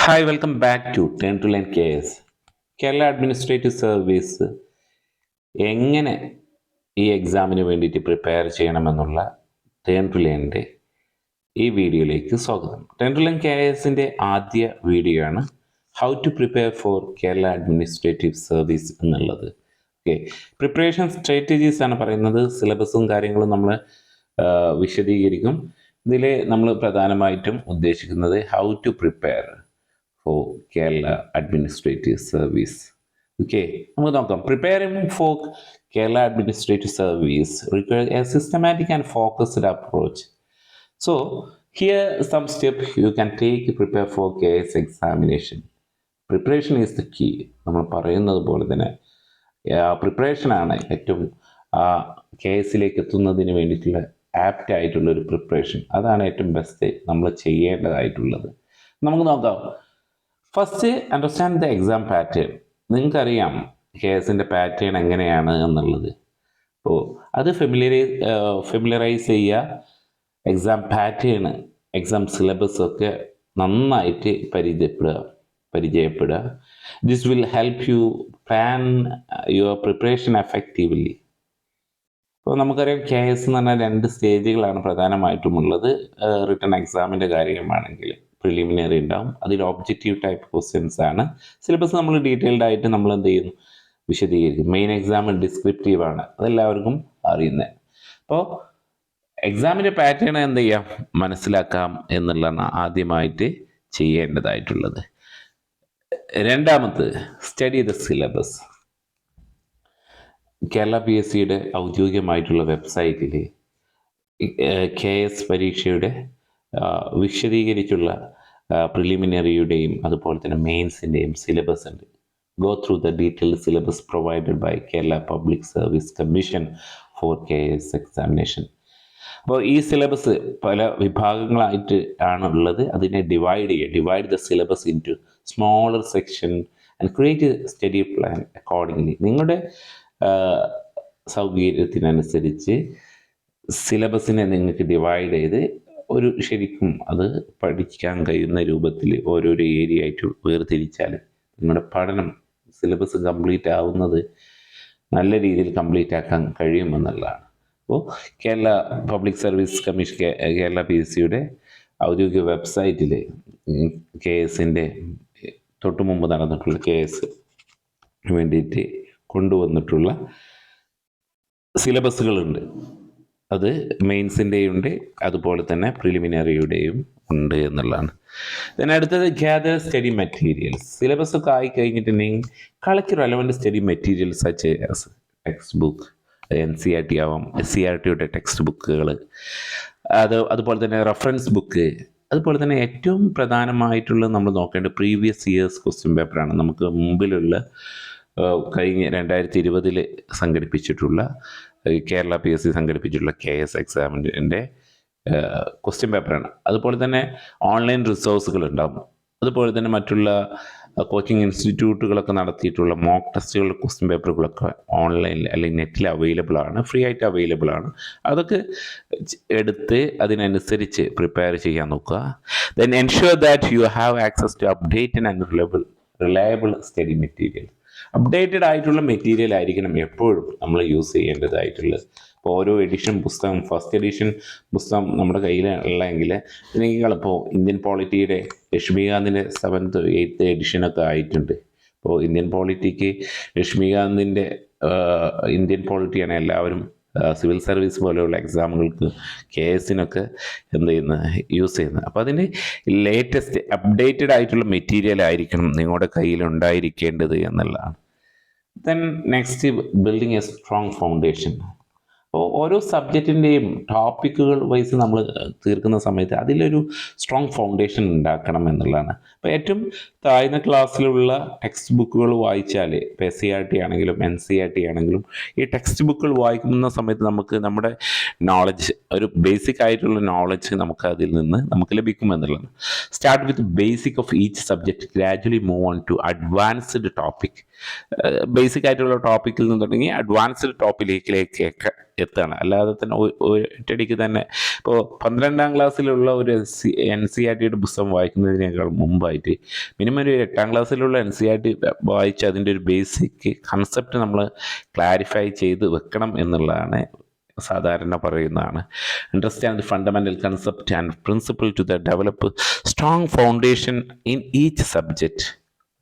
Hi welcome back to 10 to 11 KS. Kerala administrative service എങ്ങനെ ഈ എക്സാമിന് വേണ്ടിയിട്ട് പ്രിപ്പയർ ചെയ്യണമെന്നുള്ള 10 to 11 ഈ വീഡിയോയിലേക്ക് സ്വാഗതം. 10 to 11 KSൻ്റെ ആദ്യ വീഡിയോ ആണ് how to prepare for Kerala administrative service എന്നുള്ളത്. ഓക്കെ, പ്രിപ്പറേഷൻ സ്ട്രാറ്റജീസ് ആണ് പറയുന്നത്. സിലബസും കാര്യങ്ങളും നമ്മൾ വിശദീകരിക്കും. ഇതിൽ നമ്മൾ പ്രധാനമായിട്ടും ഉദ്ദേശിക്കുന്നത് how to prepare for Kerala Administrative Service. Okay, നമുക്ക് നോക്കാം. Preparing for Kerala Administrative Service requires a systematic and focused approach. So, here some steps you can take to prepare for KS examination. Preparation is the key. നമ്മൾ പറയുന്നത് പോലെ തന്നെ പ്രിപ്പറേഷനാണ് ഏറ്റവും KSലേക്ക് എത്തുന്നതിന് വേണ്ടിയിട്ടുള്ള apt ആയിട്ടുള്ള ഒരു പ്രിപ്പറേഷൻ. അതാണ് ഏറ്റവും ബെസ്റ്റ് നമ്മൾ ചെയ്യേണ്ടതായിട്ടുള്ളത്. നമുക്ക് നോക്കാം. First understand the exam pattern. നിങ്ങൾക്കറിയാം KSൻ്റെ പാറ്റേൺ എങ്ങനെയാണ് എന്നുള്ളത്. അപ്പോൾ അത് ഫെമിലറൈസ് ചെയ്യുക. എക്സാം പാറ്റേൺ, എക്സാം സിലബസ് ഒക്കെ നന്നായിട്ട് പരിചയപ്പെടുക. This will help you plan your preparation effectively. അപ്പോൾ നമുക്കറിയാം KS എന്ന് പറഞ്ഞാൽ 2 സ്റ്റേജുകളാണ് പ്രധാനമായിട്ടുമുള്ളത്. റിട്ടൺ എക്സാമിൻ്റെ കാര്യമാണെങ്കിൽ പ്രിലിമിനറി ഉണ്ടാവും, അതിൽ ഒബ്ജക്റ്റീവ് ടൈപ്പ് ക്വസ്റ്റ്യൻസ് ആണ്. സിലബസ് നമ്മൾ ഡീറ്റെയിൽഡ് ആയിട്ട് നമ്മൾ എന്ത് ചെയ്യുന്നു, വിശദീകരിക്കും. മെയിൻ എക്സാം ഡിസ്ക്രിപ്റ്റീവ് ആണ്, അതെല്ലാവർക്കും അറിയുന്നത്. അപ്പോൾ എക്സാമിൻ്റെ പാറ്റേൺ എന്ത് ചെയ്യാം, മനസ്സിലാക്കാം എന്നുള്ളതാണ് ആദ്യമായിട്ട് ചെയ്യേണ്ടതായിട്ടുള്ളത്. രണ്ടാമത് സ്റ്റഡി ദ സിലബസ്. കേരള PSCയുടെ ഔദ്യോഗികമായിട്ടുള്ള വെബ്സൈറ്റിൽ KS പരീക്ഷയുടെ വിശദീകരിച്ചുള്ള പ്രിലിമിനറിയുടെയും അതുപോലെ തന്നെ മെയിൻസിൻ്റെയും സിലബസ് ഉണ്ട്. Go through the detailed syllabus provided by Kerala public service commission for KS examination. അപ്പോൾ ഈ സിലബസ് പല വിഭാഗങ്ങളായിട്ട് ആണുള്ളത്. അതിനെ divide the syllabus into smaller section and create study plan accordingly. നിങ്ങളുടെ സൗകര്യത്തിനനുസരിച്ച് സിലബസിനെ നിങ്ങൾക്ക് ഡിവൈഡ് ചെയ്ത് ഒരു ശരിക്കും അത് പഠിക്കാൻ കഴിയുന്ന രൂപത്തിൽ ഓരോരോ ഏരിയ ആയിട്ട് വേർതിരിച്ചാൽ നിങ്ങളുടെ പഠനം സിലബസ് കംപ്ലീറ്റ് ആവുന്നത് നല്ല രീതിയിൽ കംപ്ലീറ്റ് ആക്കാൻ കഴിയുമെന്നുള്ളതാണ്. അപ്പോൾ Kerala public service commission Kerala PSCയുടെ ഔദ്യോഗിക വെബ്സൈറ്റിൽ KSൻ്റെ തൊട്ട് മുമ്പ് നടന്നിട്ടുള്ള KS വേണ്ടിയിട്ട് കൊണ്ടുവന്നിട്ടുള്ള സിലബസുകളുണ്ട്. അത് മെയിൻസിൻ്റെയും ഉണ്ട്, അതുപോലെ തന്നെ പ്രിലിമിനറിയുടെയും ഉണ്ട് എന്നുള്ളതാണ്. അടുത്തത് ഗ്യാദർ സ്റ്റഡി മെറ്റീരിയൽസ്. സിലബസ് ഒക്കെ ആയി കഴിഞ്ഞിട്ടുണ്ടെങ്കിൽ collect relevant study materials such as text book, NCERT ആവാം, SCERTയുടെ ടെക്സ്റ്റ് ബുക്കുകൾ, അതുപോലെ തന്നെ റെഫറൻസ് ബുക്ക്. അതുപോലെ തന്നെ ഏറ്റവും പ്രധാനമായിട്ടുള്ളത് നമ്മൾ നോക്കേണ്ടത് പ്രീവിയസ് ഇയേഴ്സ് ക്വസ്റ്റ്യൻ പേപ്പറാണ്. നമുക്ക് മുമ്പിലുള്ള കഴിഞ്ഞ 2020 സംഘടിപ്പിച്ചിട്ടുള്ള കേരള PSC സംഘടിപ്പിച്ചിട്ടുള്ള KS എക്സാമിൻ്റെ ക്വസ്റ്റ്യൻ പേപ്പറാണ്. അതുപോലെ തന്നെ ഓൺലൈൻ റിസോഴ്സുകൾ ഉണ്ടാകും. അതുപോലെ തന്നെ മറ്റുള്ള കോച്ചിങ് ഇൻസ്റ്റിറ്റ്യൂട്ടുകളൊക്കെ നടത്തിയിട്ടുള്ള മോക്ക് ടെസ്റ്റുകളുടെ ക്വസ്റ്റ്യൻ പേപ്പറുകളൊക്കെ ഓൺലൈനിൽ അല്ലെങ്കിൽ നെറ്റിൽ അവൈലബിൾ ആണ്, ഫ്രീ ആയിട്ട് അവൈലബിൾ ആണ്. അതൊക്കെ എടുത്ത് അതിനനുസരിച്ച് പ്രിപ്പയർ ചെയ്യാൻ നോക്കുക. Then ensure that you have access to updated and reliable study material. Updated ആയിട്ടുള്ള മെറ്റീരിയൽ ആയിരിക്കണം എപ്പോഴും നമ്മൾ യൂസ് ചെയ്യേണ്ടതായിട്ടുള്ളത്. ഇപ്പോൾ ഓരോ എഡിഷൻ പുസ്തകം, ഫസ്റ്റ് എഡിഷൻ പുസ്തകം നമ്മുടെ കയ്യിലുള്ളെങ്കിൽ ഇതിനേക്കാളിപ്പോൾ ഇന്ത്യൻ പോളിറ്റിയുടെ ലക്ഷ്മികാന്തിൻ്റെ 7th 8th എഡിഷനൊക്കെ ആയിട്ടുണ്ട്. ഇപ്പോൾ ഇന്ത്യൻ പോളിറ്റിക്ക് ലക്ഷ്മികാന്തിൻ്റെ ഇന്ത്യൻ പോളിറ്റിയാണ് എല്ലാവരും സിവിൽ സർവീസ് പോലെയുള്ള എക്സാമുകൾക്ക് KSനൊക്കെ എന്ത് ചെയ്യുന്നത്, യൂസ് ചെയ്യുന്നത്. അപ്പോൾ അതിന് ലേറ്റസ്റ്റ് അപ്ഡേറ്റഡ് ആയിട്ടുള്ള മെറ്റീരിയൽ ആയിരിക്കണം നിങ്ങളുടെ കയ്യിൽ ഉണ്ടായിരിക്കേണ്ടത് എന്നുള്ളതാണ്. Then next, building A strong foundation. അപ്പോൾ ഓരോ സബ്ജക്റ്റിൻ്റെയും ടോപ്പിക്കുകൾ വൈസ് നമ്മൾ തീർക്കുന്ന സമയത്ത് അതിലൊരു സ്ട്രോങ് ഫൗണ്ടേഷൻ ഉണ്ടാക്കണം എന്നുള്ളതാണ്. അപ്പോൾ ഏറ്റവും താഴ്ന്ന ക്ലാസ്സിലുള്ള ടെക്സ്റ്റ് ബുക്കുകൾ വായിച്ചാൽ, ഇപ്പോൾ SCERT ആണെങ്കിലും NCERT ആണെങ്കിലും ഈ ടെക്സ്റ്റ് ബുക്കുകൾ വായിക്കുന്ന സമയത്ത് നമുക്ക് നമ്മുടെ നോളജ്, ഒരു ബേസിക് ആയിട്ടുള്ള നോളജ് നമുക്ക് അതിൽ നിന്ന് നമുക്ക് ലഭിക്കുമെന്നുള്ളതാണ്. Start with basic of each subject, gradually move on to advanced topic. Basic ആയിട്ടുള്ള ടോപ്പിക്കിൽ നിന്ന് തുടങ്ങി അഡ്വാൻസ്ഡ് ടോപ്പിക്കിലേക്ക് എത്തുകയാണ്. അല്ലാതെ തന്നെ ഒറ്റയടിക്ക് തന്നെ ഇപ്പോൾ 12ാം ക്ലാസ്സിലുള്ള ഒരു NCERT പുസ്തകം വായിക്കുന്നതിനേക്കാൾ മുമ്പായിട്ട് മിനിമം ഒരു 8ാം ക്ലാസ്സിലുള്ള NCERT വായിച്ച് അതിൻ്റെ ഒരു ബേസിക് കൺസെപ്റ്റ് നമ്മൾ ക്ലാരിഫൈ ചെയ്ത് വെക്കണം എന്നുള്ളതാണ് സാധാരണ പറയുന്നതാണ്. Understand the fundamental concept and principle to the develop strong foundation in each subject.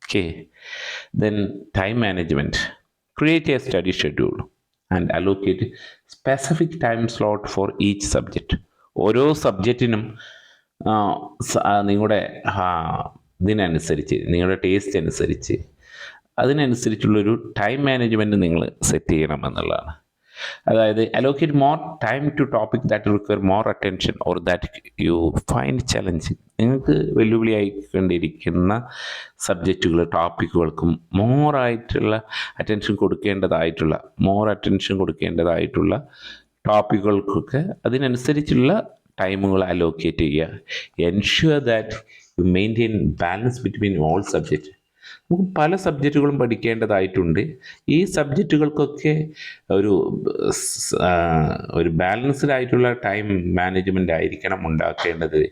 Okay, then time management. Create a study schedule and allocate specific time slot for each subject. ഓരോ സബ്ജക്റ്റിനും നിങ്ങളുടെ ഇതിനനുസരിച്ച്, നിങ്ങളുടെ taste അനുസരിച്ച് അതിനനുസരിച്ചുള്ളൊരു time management നിങ്ങൾ set ചെയ്യണം എന്നുള്ളതാണ്. അതായത് allocate more time to topic that require more attention or that you find challenging. നിങ്ങൾക്ക് വെല്ലുവിളിയായിക്കൊണ്ടിരിക്കുന്ന സബ്ജക്റ്റുകൾ, ടോപ്പിക്കുകൾക്കും മോറായിട്ടുള്ള attention കൊടുക്കേണ്ടതായിട്ടുള്ള ടോപ്പിക്കുകൾക്കൊക്കെ അതിനനുസരിച്ചുള്ള ടൈമുകൾ അലോക്കേറ്റ് ചെയ്യുക. Ensure that you maintain balance between all subject. നമുക്ക് പല സബ്ജക്റ്റുകളും പഠിക്കേണ്ടതായിട്ടുണ്ട്. ഈ സബ്ജക്റ്റുകൾക്കൊക്കെ ഒരു ബാലൻസ്ഡ് ആയിട്ടുള്ള ടൈം മാനേജ്മെൻ്റ് ആയിരിക്കണം ഉണ്ടാക്കേണ്ടത്.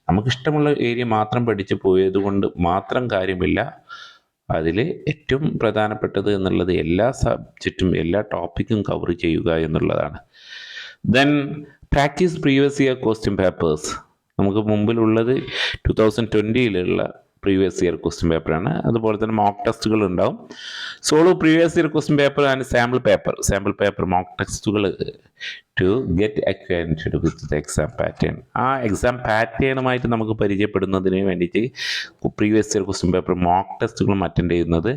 നമുക്കിഷ്ടമുള്ള ഏരിയ മാത്രം പഠിച്ചു പോയത് കൊണ്ട് മാത്രം കാര്യമില്ല. അതിൽ ഏറ്റവും പ്രധാനപ്പെട്ടത് എന്നുള്ളത് എല്ലാ സബ്ജക്റ്റും എല്ലാ ടോപ്പിക്കും കവർ ചെയ്യുക എന്നുള്ളതാണ്. Then practice previous year question papers. നമുക്ക് മുമ്പിലുള്ളത് 2020 പ്രീവിയസ് ഇയർ ക്വസ്റ്റ്യൻ പേപ്പറാണ്. അതുപോലെ തന്നെ മോക്ക് ടെസ്റ്റുകൾ ഉണ്ടാവും. Solve previous year question paper and sample paper mock ടെസ്റ്റുകൾ to get acquainted with the exam pattern. ആ എക്സാം പാറ്റേണുമായിട്ട് നമുക്ക് പരിചയപ്പെടുന്നതിന് വേണ്ടിയിട്ട് previous year question paper mock ടെസ്റ്റുകളും അറ്റൻഡ് ചെയ്യുന്നത്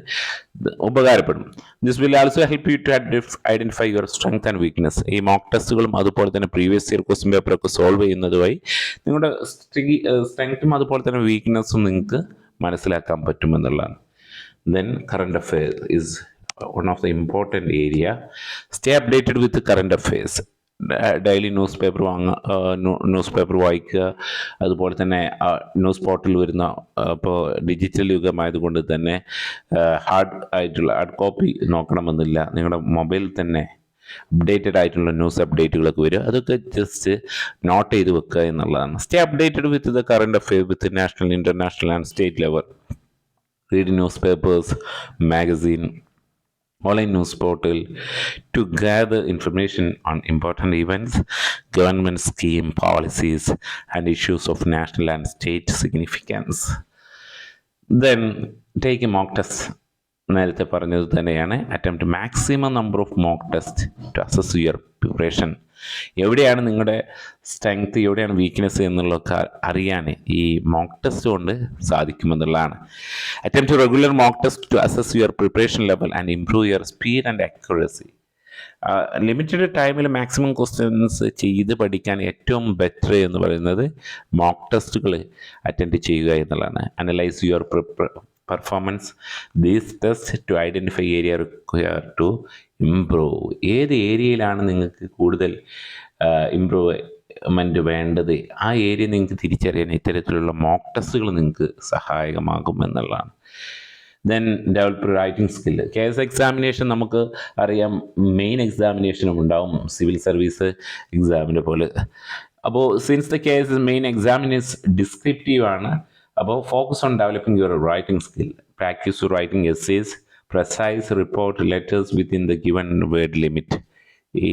ഉപകാരപ്പെടും. This will also help you to identify your strength and weakness. ഈ മോക്ക് ടെസ്റ്റുകളും അതുപോലെ തന്നെ പ്രീവിയസ് ഇയർ ക്വസ്റ്റ്യൻ പേപ്പറൊക്കെ സോൾവ് ചെയ്യുന്നതുവഴി നിങ്ങളുടെ സ്ട്രെങ്ത്തും അതുപോലെ തന്നെ വീക്ക്നെസ്സും നിങ്ങൾക്ക് മനസ്സിലാക്കാൻ പറ്റുമെന്നുള്ളതാണ്. Then current affairs is one of the important area. Stay updated with the current affairs. Daily news paper വായിക്കുക. അതുപോലെ തന്നെ ന്യൂസ് പോർട്ടൽ വരുന്ന, ഇപ്പോൾ ഡിജിറ്റൽ യുഗമായതുകൊണ്ട് തന്നെ ഹാർഡ് കോപ്പി നോക്കണമെന്നില്ല. നിങ്ങളുടെ മൊബൈലിൽ തന്നെ അപ്ഡേറ്റഡ് ആയിട്ടുള്ള ന്യൂസ് അപ്ഡേറ്റുകളൊക്കെ വരും. അതൊക്കെ ജസ്റ്റ് നോട്ട് ചെയ്ത് വെക്കുക എന്നുള്ളതാണ്. Stay updated with the current affair with national, international and state level. Read news papers, magazine, online news portal to gather information on important events, government scheme, policies and issues of national and state significance. Then take a mock test. നേരത്തെ പറഞ്ഞത് തന്നെയാണ്. Attempt maximum number of mock test to assess your preparation. എവിടെയാണ് നിങ്ങളുടെ strength, എവിടെയാണ് weakness എന്നുള്ളതൊക്കെ അറിയാൻ ഈ mock test കൊണ്ട് സാധിക്കുമെന്നുള്ളതാണ്. Attempt regular mock test to assess your preparation level and improve your speed and accuracy. Limited ടൈമിൽ മാക്സിമം ക്വസ്റ്റ്യൻസ് ചെയ്ത് പഠിക്കാൻ ഏറ്റവും ബെറ്റർ എന്ന് പറയുന്നത് മോക്ക് ടെസ്റ്റുകൾ അറ്റൻഡ് ചെയ്യുക എന്നുള്ളതാണ്. Analyse your performance these test to identify area require to improve. ഏത് ഏരിയയിലാണ് നിങ്ങൾക്ക് കൂടുതൽ ഇംപ്രൂവ്മെൻറ്റ് വേണ്ടത്, ആ ഏരിയ നിങ്ങൾക്ക് തിരിച്ചറിയാൻ ഇത്തരത്തിലുള്ള മോക്ക് ടെസ്റ്റുകൾ നിങ്ങൾക്ക് സഹായകമാകും എന്നുള്ളതാണ്. Then develop writing skill. KS examination നമുക്ക് അറിയാം, മെയിൻ എക്സാമിനേഷനും ഉണ്ടാവും സിവിൽ സർവീസ് എക്സാമിനെ പോലെ. അപ്പോൾ since the KS main examiners descriptive ആണ്, അപ്പോൾ focus on developing your writing skill. Practice writing essays, precise report letters within the given word limit. ഈ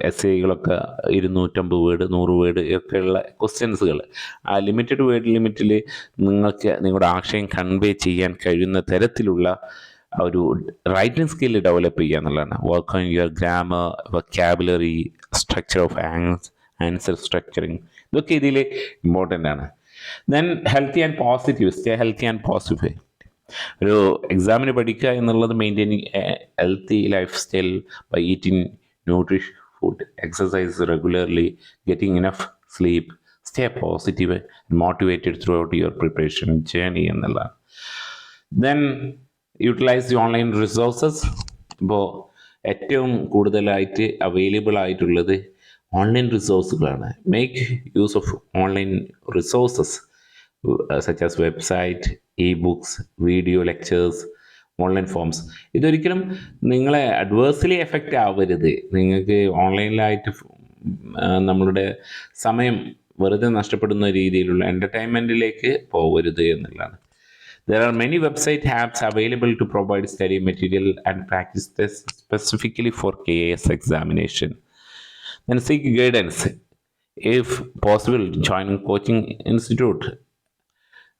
എസ്സേകളൊക്കെ 250 word, 100 word ഒക്കെയുള്ള ക്വസ്റ്റ്യൻസുകൾ, ആ ലിമിറ്റഡ് വേർഡ് ലിമിറ്റിൽ നിങ്ങൾക്ക് നിങ്ങളുടെ ആശയം കൺവേ ചെയ്യാൻ കഴിയുന്ന തരത്തിലുള്ള ഒരു റൈറ്റിംഗ് സ്കില്ല് ഡെവലപ്പ് ചെയ്യുക എന്നുള്ളതാണ്. Work on your grammar, vocabulary, structure of answer structuring, ഇതൊക്കെ ഇതിൽ ഇമ്പോർട്ടൻ്റ് ആണ്. Then healthy and positive. Stay healthy and positive. ഒരു എക്സാമിന് പഠിക്കുക എന്നുള്ളത് maintaining healthy lifestyle by eating nutritious food, exercise regularly, getting enough sleep, stay positive and motivated throughout your preparation journey എന്നുള്ളതാണ്. Then utilize the online resources. ഇപ്പോൾ ഏറ്റവും കൂടുതലായിട്ട് available ആയിട്ടുള്ളത് online റിസോഴ്സുകളാണ്. Make use of online resources such as website, e-books, video lectures, online forums. ഇതൊരിക്കലും നിങ്ങളെ adversely effect ആവരുത്. നിങ്ങൾക്ക് ഓൺലൈനിലായിട്ട് നമ്മളുടെ സമയം വെറുതെ നഷ്ടപ്പെടുന്ന രീതിയിലുള്ള എൻ്റർടൈൻമെൻറ്റിലേക്ക് പോകരുത് എന്നുള്ളതാണ്. There are many website apps available to provide study material and practice tests specifically for KAS examination. Then seek guidance. If possible, join coaching institute.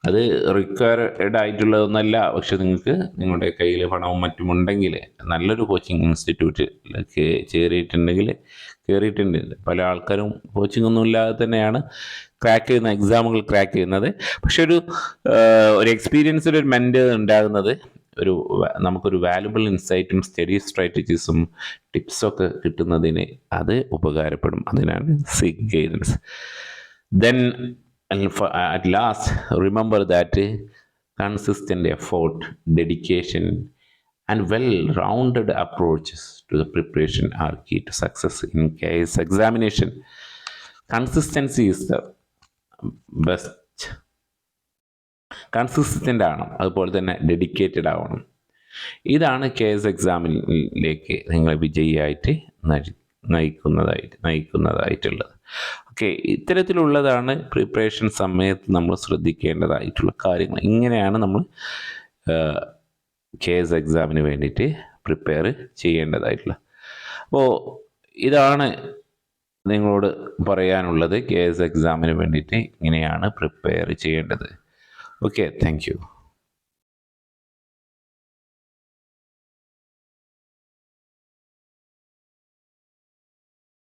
അത് റിക്വയർഡ് ആയിട്ടുള്ളതൊന്നല്ല, പക്ഷെ നിങ്ങൾക്ക് നിങ്ങളുടെ കയ്യിൽ പണവും മറ്റുമുണ്ടെങ്കിൽ നല്ലൊരു കോച്ചിങ് ഇൻസ്റ്റിറ്റ്യൂട്ടിലേക്ക് കയറിയിട്ടുണ്ട്. പല ആൾക്കാരും കോച്ചിങ് ഒന്നും ഇല്ലാതെ തന്നെയാണ് എക്സാമുകൾ ക്രാക്ക് ചെയ്യുന്നത്. പക്ഷെ ഒരു എക്സ്പീരിയൻസിൽ ഒരു മെൻ്റ് ഉണ്ടാകുന്നത് നമുക്കൊരു വാല്യുബിൾ ഇൻസൈറ്റും സ്റ്റഡി സ്ട്രാറ്റജീസും ടിപ്സൊക്കെ കിട്ടുന്നതിന് അത് ഉപകാരപ്പെടും. അതിനാണ് seek guidance. Then at last, remember that consistent effort, dedication, and well-rounded approaches to the preparation are key to success in KAS examination. Consistency is the best. Consistent ആവണം, അതുപോലെ തന്നെ ഡെഡിക്കേറ്റഡ് ആവണം. ഇതാണ് KAS എക്സാമിലേക്ക് നിങ്ങളെ വിജയിയായിട്ട് നയിക്കുന്നതായിട്ടുള്ളത്. ഓക്കെ, ഇത്തരത്തിലുള്ളതാണ് പ്രിപ്പറേഷൻ സമയത്ത് നമ്മൾ ശ്രദ്ധിക്കേണ്ടതായിട്ടുള്ള കാര്യങ്ങൾ. ഇങ്ങനെയാണ് നമ്മൾ KAS എക്സാമിന് വേണ്ടിയിട്ട് പ്രിപ്പയർ ചെയ്യേണ്ടതായിട്ടുള്ളത്. അപ്പോൾ ഇതാണ് നിങ്ങളോട് പറയാനുള്ളത്. KAS എക്സാമിന് വേണ്ടിയിട്ട് ഇങ്ങനെയാണ് പ്രിപ്പയർ ചെയ്യേണ്ടത്. Okay, thank you.